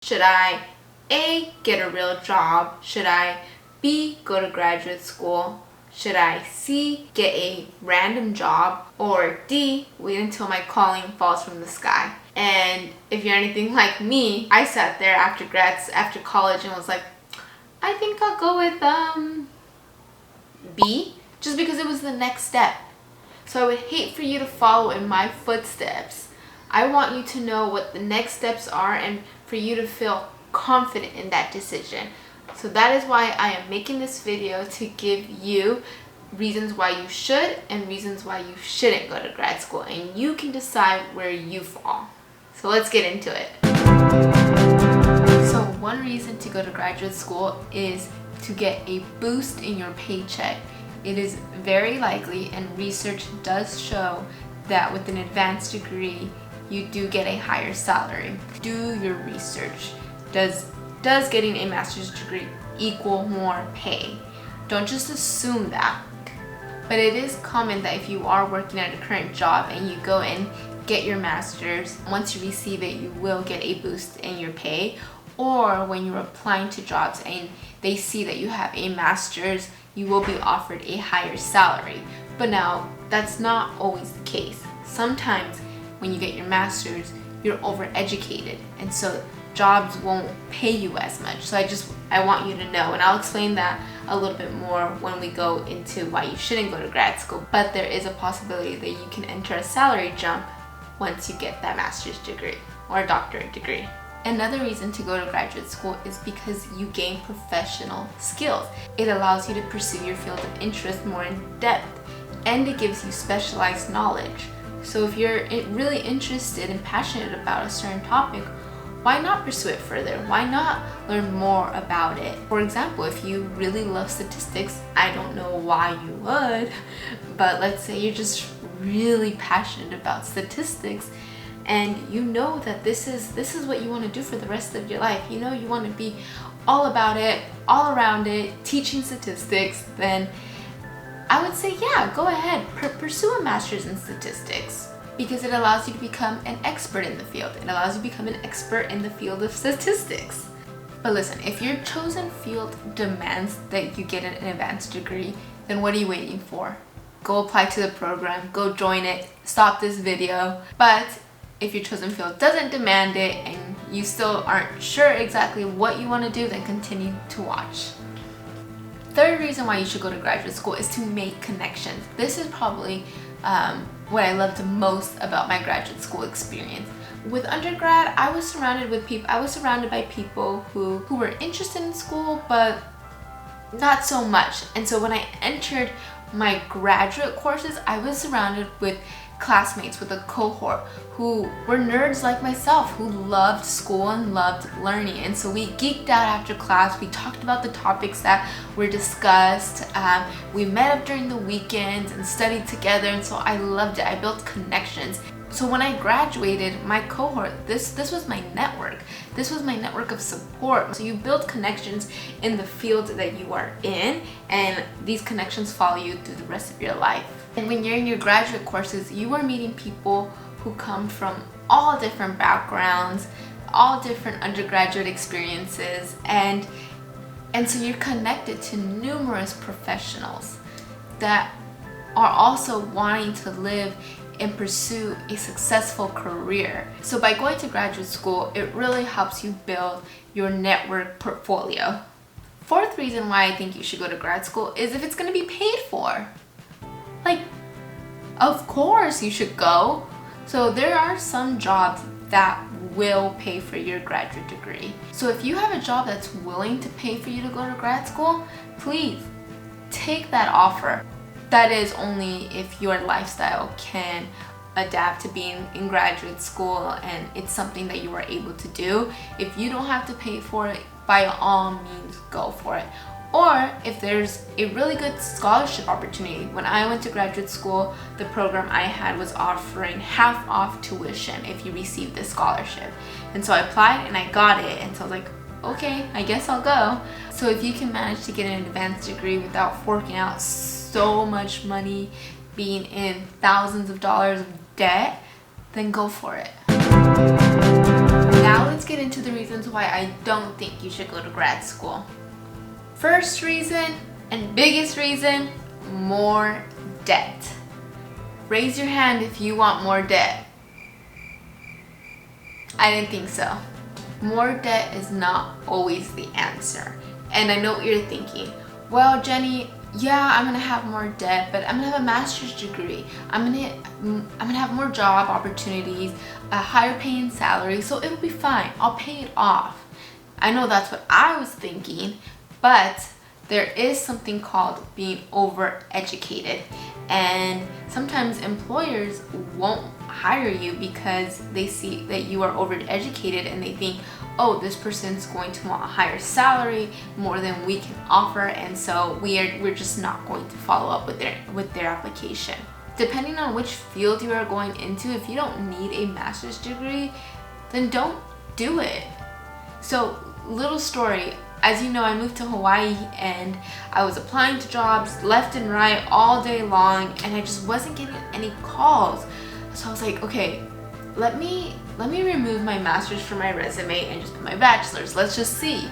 Should I A, get a real job? Should I B, go to graduate school? Should I C, get a random job? Or D, wait until my calling falls from the sky? And if you're anything like me, I sat there after college and was like, I think I'll go with B, just because it was the next step. So I would hate for you to follow in my footsteps. I want you to know what the next steps are and for you to feel confident in that decision. So that is why I am making this video, to give you reasons why you should and reasons why you shouldn't go to grad school, and you can decide where you fall. So let's get into it. So one reason to go to graduate school is to get a boost in your paycheck. It is very likely, and research does show, that with an advanced degree you do get a higher salary. Do your research. Does getting a master's degree equal more pay? Don't just assume that. But it is common that if you are working at a current job and you go and get your master's, once you receive it, you will get a boost in your pay. Or when you're applying to jobs and they see that you have a master's, you will be offered a higher salary. But now, that's not always the case. Sometimes when you get your master's, you're overeducated, and so jobs won't pay you as much. So I want you to know, and I'll explain that a little bit more when we go into why you shouldn't go to grad school. But there is a possibility that you can enter a salary jump once you get that master's degree or a doctorate degree. Another reason to go to graduate school is because you gain professional skills. It allows you to pursue your field of interest more in depth, and it gives you specialized knowledge. So if you're really interested and passionate about a certain topic, why not pursue it further? Why not learn more about it? For example, if you really love statistics, I don't know why you would, but let's say you're just really passionate about statistics, and you know that this is what you want to do for the rest of your life. You know you want to be all about it, all around it, teaching statistics, then I would say, yeah, go ahead, pursue a master's in statistics, because it allows you to become an expert in the field. It allows you to become an expert in the field of statistics. But listen, if your chosen field demands that you get an advanced degree, then what are you waiting for? Go apply to the program, go join it, stop this video. But if your chosen field doesn't demand it and you still aren't sure exactly what you want to do, then continue to watch. Third reason why you should go to graduate school is to make connections. This is probably what I loved most about my graduate school experience. With undergrad, I was surrounded by people who were interested in school, but not so much. And so when I entered my graduate courses, I was surrounded with classmates, with a cohort who were nerds like myself, who loved school and loved learning. And so we geeked out after class. We talked about the topics that were discussed. We met up during the weekends and studied together, and so I loved it. I built connections. So when I graduated, my cohort, this was my network. This was my network of support. So you build connections in the field that you are in, and these connections follow you through the rest of your life. And when you're in your graduate courses, you are meeting people who come from all different backgrounds, all different undergraduate experiences, and so you're connected to numerous professionals that are also wanting to live and pursue a successful career. So by going to graduate school, it really helps you build your network portfolio. Fourth reason why I think you should go to grad school is if it's going to be paid for. Like, of course you should go. So there are some jobs that will pay for your graduate degree. So if you have a job that's willing to pay for you to go to grad school, please take that offer. That is only if your lifestyle can adapt to being in graduate school and it's something that you are able to do. If you don't have to pay for it, by all means go for it. Or if there's a really good scholarship opportunity. When I went to graduate school, the program I had was offering half off tuition if you received the scholarship. And so I applied and I got it, and so I was like, okay, I guess I'll go. So if you can manage to get an advanced degree without forking out so much money, being in thousands of dollars of debt, then go for it. Now let's get into the reasons why I don't think you should go to grad school. First reason and biggest reason, more debt. Raise your hand if you want more debt. I didn't think so. More debt is not always the answer. And I know what you're thinking. Well, Jennie, yeah, I'm gonna have more debt, but I'm gonna have a master's degree. I'm gonna have more job opportunities, a higher paying salary, so it'll be fine. I'll pay it off. I know that's what I was thinking, but there is something called being overeducated, and sometimes employers won't hire you because they see that you are overeducated and they think, oh, this person's going to want a higher salary, more than we can offer, and so we're just not going to follow up with their application. Depending on which field you are going into, if you don't need a master's degree, then don't do it. So, little story. As you know, I moved to Hawaii and I was applying to jobs left and right all day long, and I just wasn't getting any calls. So I was like, okay, let me remove my master's from my resume and just put my bachelor's. Let's just see.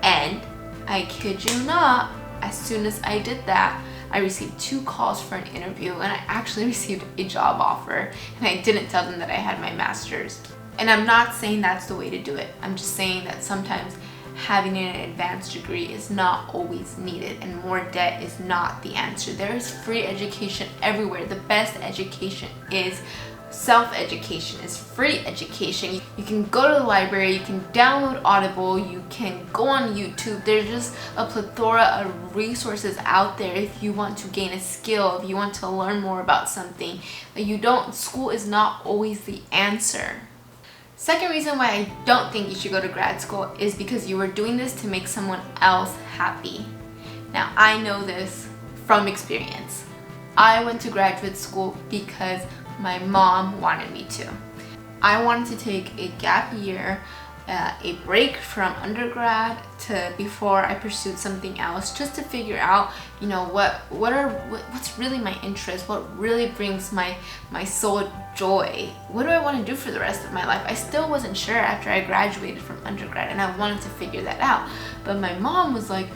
And I kid you not, as soon as I did that, I received 2 calls for an interview, and I actually received a job offer, and I didn't tell them that I had my master's. And I'm not saying that's the way to do it. I'm just saying that sometimes having an advanced degree is not always needed, and more debt is not the answer. There is free education everywhere. The best education is self-education, is free education. You can go to the library, you can download Audible, you can go on YouTube. There's just a plethora of resources out there if you want to gain a skill, if you want to learn more about something. School is not always the answer. Second reason why I don't think you should go to grad school is because you are doing this to make someone else happy. Now, I know this from experience. I went to graduate school because my mom wanted me to. I wanted to take a gap year, a break from undergrad to before I pursued something else, just to figure out, what's really my interest, what really brings my soul joy. What do I want to do for the rest of my life? I still wasn't sure after I graduated from undergrad, and I wanted to figure that out. But my mom was like,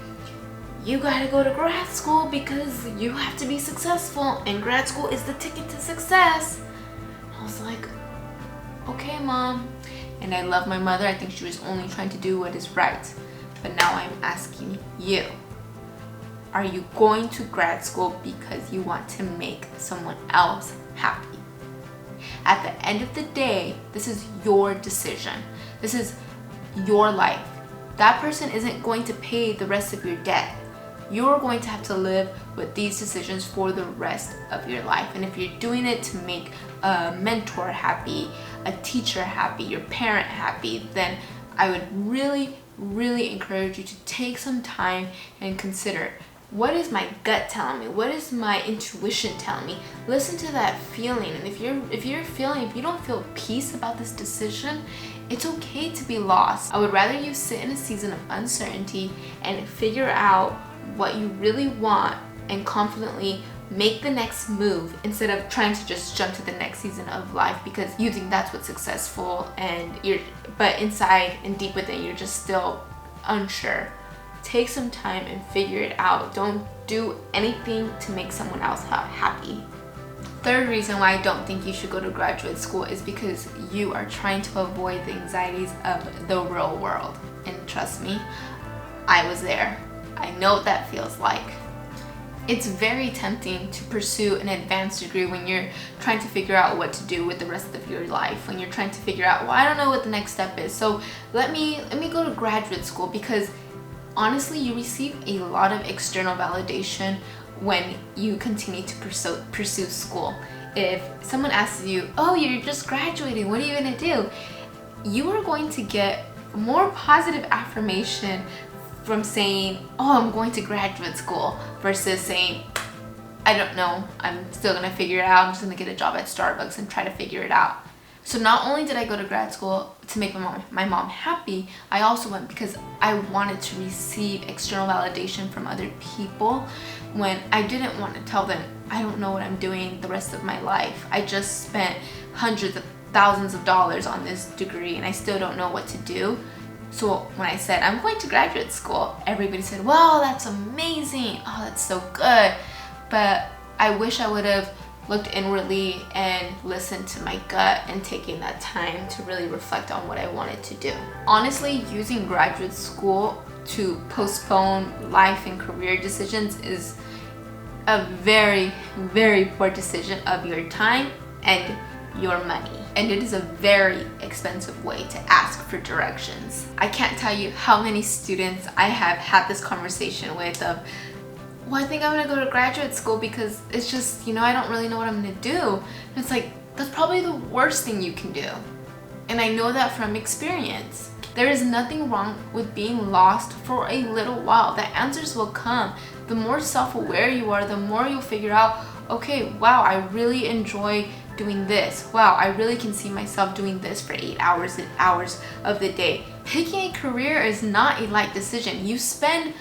you gotta go to grad school because you have to be successful, and grad school is the ticket to success. I was like, okay, Mom. And I love my mother. I think she was only trying to do what is right. But now I'm asking you, are you going to grad school because you want to make someone else happy? At the end of the day, this is your decision. This is your life. That person isn't going to pay the rest of your debt. You're going to have to live with these decisions for the rest of your life. And if you're doing it to make a mentor happy, a teacher happy, your parent happy, then I would really, really encourage you to take some time and consider, what is my gut telling me? What is my intuition telling me? Listen to that feeling. And if you don't feel peace about this decision, it's okay to be lost. I would rather you sit in a season of uncertainty and figure out what you really want and confidently make the next move, instead of trying to just jump to the next season of life because you think that's what's successful, but inside and deep within you're just still unsure. Take some time and figure it out. Don't do anything to make someone else happy. Third reason why I don't think you should go to graduate school is because you are trying to avoid the anxieties of the real world. And trust me, I was there. I know what that feels like. It's very tempting to pursue an advanced degree when you're trying to figure out what to do with the rest of your life, when you're trying to figure out, well, I don't know what the next step is, so let me go to graduate school, because honestly, you receive a lot of external validation when you continue to pursue school. If someone asks you, oh, you're just graduating, what are you gonna do? You are going to get more positive affirmation from saying, oh, I'm going to graduate school, versus saying, I don't know, I'm still gonna figure it out, I'm just gonna get a job at Starbucks and try to figure it out. So not only did I go to grad school to make my mom happy, I also went because I wanted to receive external validation from other people when I didn't want to tell them I don't know what I'm doing the rest of my life. I just spent hundreds of thousands of dollars on this degree and I still don't know what to do. So when I said I'm going to graduate school, everybody said, wow, that's amazing. Oh, that's so good. But I wish I would have looked inwardly and listened to my gut and taken that time to really reflect on what I wanted to do. Honestly, using graduate school to postpone life and career decisions is a very, very poor decision of your time and your money. And it is a very expensive way to ask for directions. I can't tell you how many students I have had this conversation with of, well, I think I'm gonna go to graduate school because it's just, I don't really know what I'm gonna do. And it's like, that's probably the worst thing you can do. And I know that from experience. There is nothing wrong with being lost for a little while. The answers will come. The more self-aware you are, the more you'll figure out, okay, wow, I really enjoy doing this. Wow, I really can see myself doing this for 8 hours and hours of the day. Picking a career is not a light decision. You spend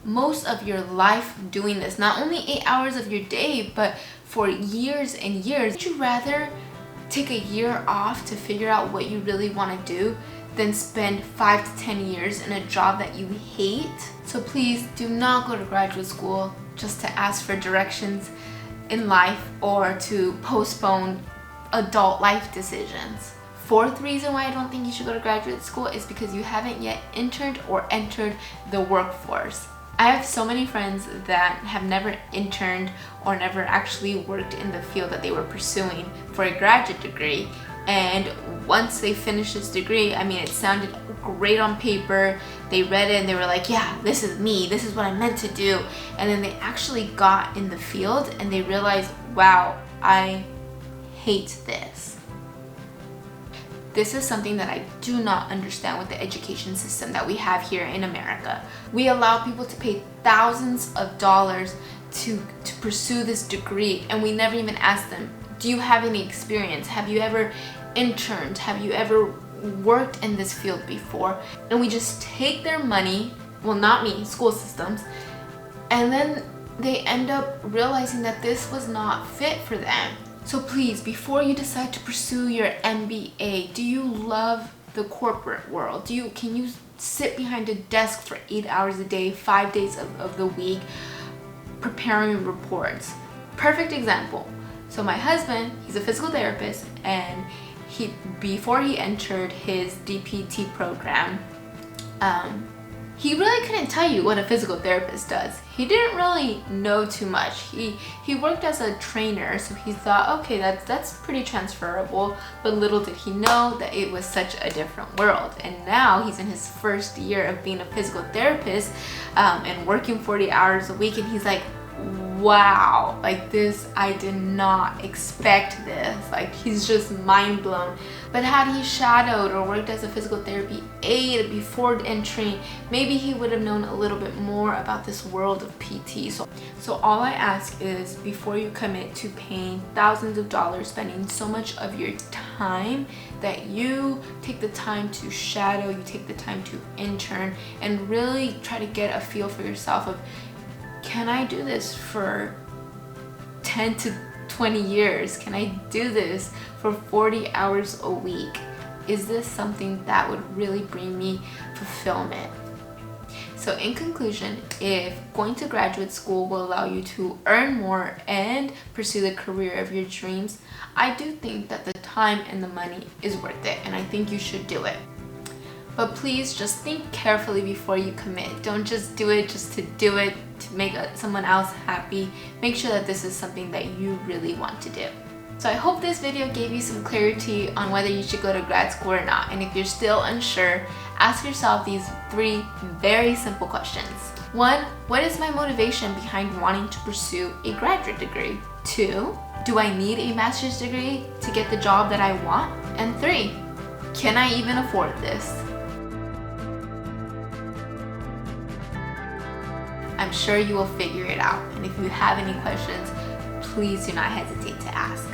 most of your life doing this, not only 8 hours of your day, but for years and years. Would you rather take a year off to figure out what you really want to do than spend 5 to 10 years in a job that you hate? So please do not go to graduate school just to ask for directions in life or to postpone adult life decisions. Fourth reason why I don't think you should go to graduate school is because you haven't yet interned or entered the workforce. I have so many friends that have never interned or never actually worked in the field that they were pursuing for a graduate degree. And once they finished this degree, it sounded great on paper. They read it and they were like, yeah, this is me. This is what I meant to do. And then they actually got in the field and they realized, wow, I hate this. This is something that I do not understand with the education system that we have here in America. We allow people to pay thousands of dollars to pursue this degree, and we never even ask them, do you have any experience? Have you ever interned? Have you ever worked in this field before? And we just take their money, well, not me, school systems, and then they end up realizing that this was not fit for them. So please, before you decide to pursue your MBA, do you love the corporate world? Can you sit behind a desk for 8 hours a day, 5 days of the week, preparing reports? Perfect example. So my husband, he's a physical therapist, and before he entered his DPT program, he really couldn't tell you what a physical therapist does. He didn't really know too much. He worked as a trainer, so he thought, okay, that's pretty transferable, but little did he know that it was such a different world. And now he's in his first year of being a physical therapist and working 40 hours a week, and he's like, wow, like this, I did not expect this. Like, he's just mind blown. But had he shadowed or worked as a physical therapy aide before entering, maybe he would have known a little bit more about this world of PT. So all I ask is, before you commit to paying thousands of dollars, spending so much of your time, that you take the time to shadow, you take the time to intern, and really try to get a feel for yourself of, can I do this for 10 to 20 years? Can I do this for 40 hours a week? Is this something that would really bring me fulfillment? So in conclusion, if going to graduate school will allow you to earn more and pursue the career of your dreams, I do think that the time and the money is worth it, and I think you should do it. But please just think carefully before you commit. Don't just do it just to do it, to make someone else happy. Make sure that this is something that you really want to do. So I hope this video gave you some clarity on whether you should go to grad school or not. And if you're still unsure, ask yourself these 3 very simple questions. 1, what is my motivation behind wanting to pursue a graduate degree? 2, do I need a master's degree to get the job that I want? And 3, can I even afford this? I'm sure you will figure it out. And if you have any questions, please do not hesitate to ask.